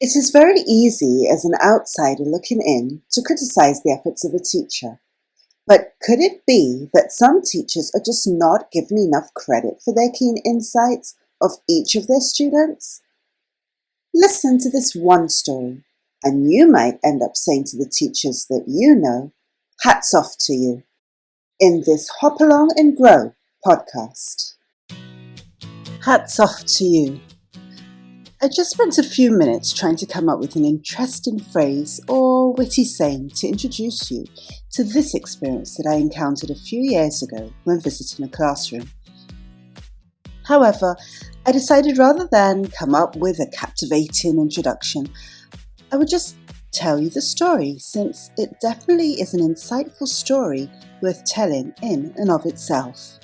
It is very easy as an outsider looking in to criticize the efforts of a teacher. But could it be that some teachers are just not given enough credit for their keen insights of each of their students? Listen to this one story, and you might end up saying to the teachers that you know, hats off to you, in this Hopalong and Grow podcast. Hats off to you. I just spent a few minutes trying to come up with an interesting phrase or witty saying to introduce you to this experience that I encountered a few years ago when visiting a classroom. However, I decided rather than come up with a captivating introduction, I would just tell you the story, since it definitely is an insightful story worth telling in and of itself.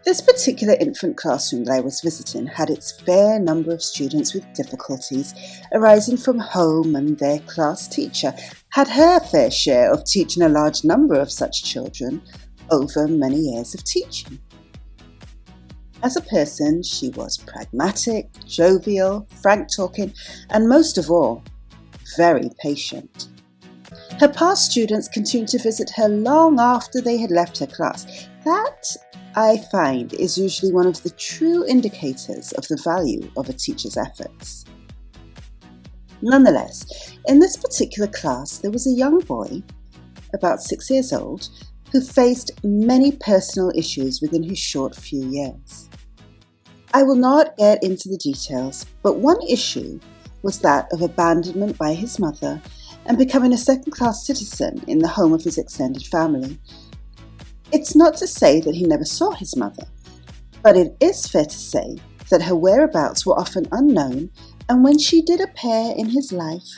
This particular infant classroom that I was visiting had its fair number of students with difficulties arising from home, and their class teacher had her fair share of teaching a large number of such children over many years of teaching. As a person, she was pragmatic, jovial, frank-talking, and most of all, very patient. Her past students continued to visit her long after they had left her class. That, I find, is usually one of the true indicators of the value of a teacher's efforts. Nonetheless, in this particular class, there was a young boy, about 6 years old, who faced many personal issues within his short few years. I will not get into the details, but one issue was that of abandonment by his mother and becoming a second-class citizen in the home of his extended family. It's not to say that he never saw his mother, but it is fair to say that her whereabouts were often unknown, and when she did appear in his life,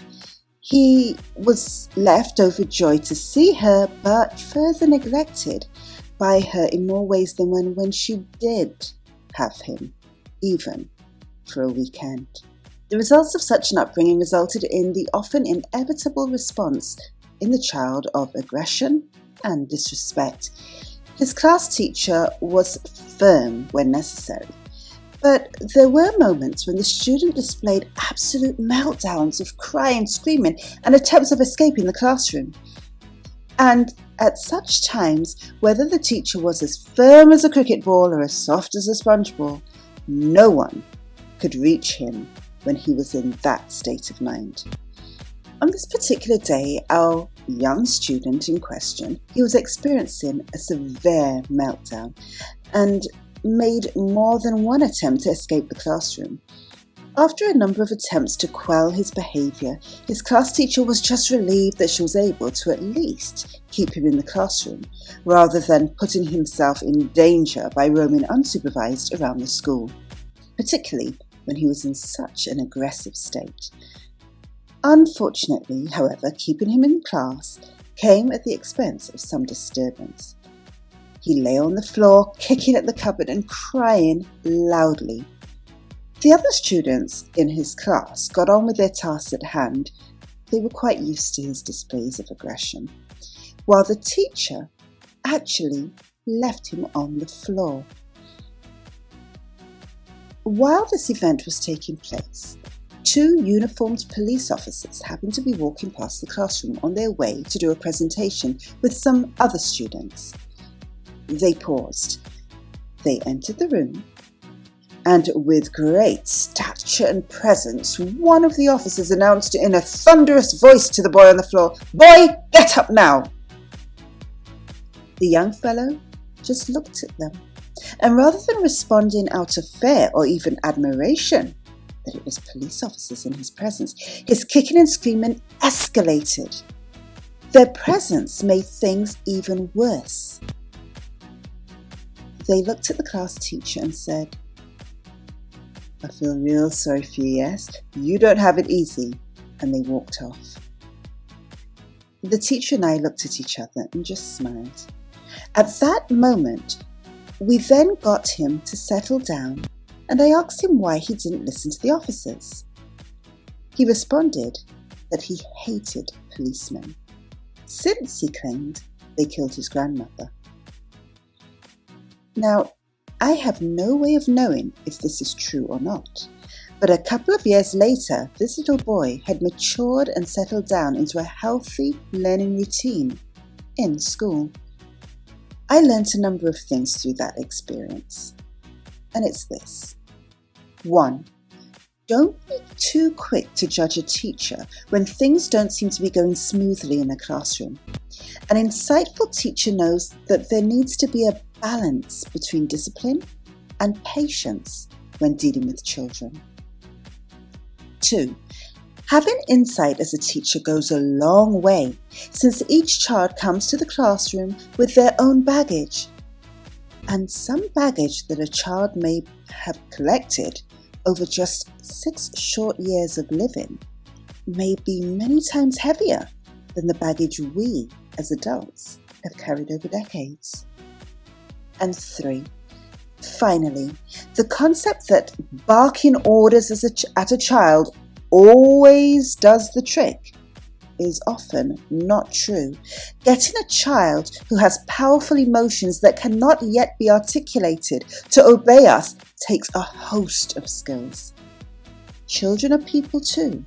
he was left overjoyed to see her, but further neglected by her in more ways than when she did have him, even for a weekend. The results of such an upbringing resulted in the often inevitable response in the child of aggression and disrespect. His class teacher was firm when necessary, but there were moments when the student displayed absolute meltdowns of crying, screaming, and attempts of escaping the classroom. And at such times, whether the teacher was as firm as a cricket ball or as soft as a sponge ball, no one could reach him when he was in that state of mind. On this particular day, our young student in question, he was experiencing a severe meltdown and made more than one attempt to escape the classroom. After a number of attempts to quell his behaviour, his class teacher was just relieved that she was able to at least keep him in the classroom, rather than putting himself in danger by roaming unsupervised around the school, particularly when he was in such an aggressive state. Unfortunately, however, keeping him in class came at the expense of some disturbance. He lay on the floor, kicking at the cupboard and crying loudly. The other students in his class got on with their tasks at hand. They were quite used to his displays of aggression, while the teacher actually left him on the floor. While this event was taking place, 2 uniformed police officers happened to be walking past the classroom on their way to do a presentation with some other students. They paused. They entered the room, and with great stature and presence, one of the officers announced in a thunderous voice to the boy on the floor, "Boy, get up now!" The young fellow just looked at them, and rather than responding out of fear or even admiration that it was police officers in his presence, his kicking and screaming escalated. Their presence made things even worse. They looked at the class teacher and said, "I feel real sorry for you, yes? You don't have it easy," and they walked off. The teacher and I looked at each other and just smiled. At that moment, we then got him to settle down, and I asked him why he didn't listen to the officers. He responded that he hated policemen, since he claimed they killed his grandmother. Now, I have no way of knowing if this is true or not, But a couple of years later, this little boy had matured and settled down into a healthy learning routine in school. I learned a number of things through that experience, and it's this. 1. Don't be too quick to judge a teacher when things don't seem to be going smoothly in the classroom. An insightful teacher knows that there needs to be a balance between discipline and patience when dealing with children. 2. Having insight as a teacher goes a long way, since each child comes to the classroom with their own baggage. And some baggage that a child may have collected over just 6 short years of living may be many times heavier than the baggage we, as adults, have carried over decades. And 3. Finally, the concept that barking orders at a child always does the trick is often not true. Getting a child who has powerful emotions that cannot yet be articulated to obey us takes a host of skills. Children are people too,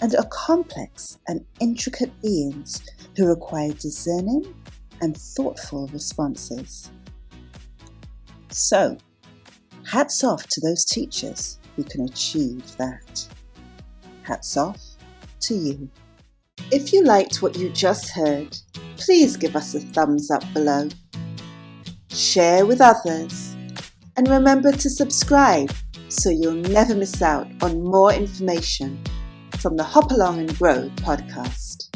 and are complex and intricate beings who require discerning and thoughtful responses. So, hats off to those teachers who can achieve that. Hats off to you. If you liked what you just heard, please give us a thumbs up below. Share with others, and remember to subscribe so you'll never miss out on more information from the Hopalong and Grow podcast.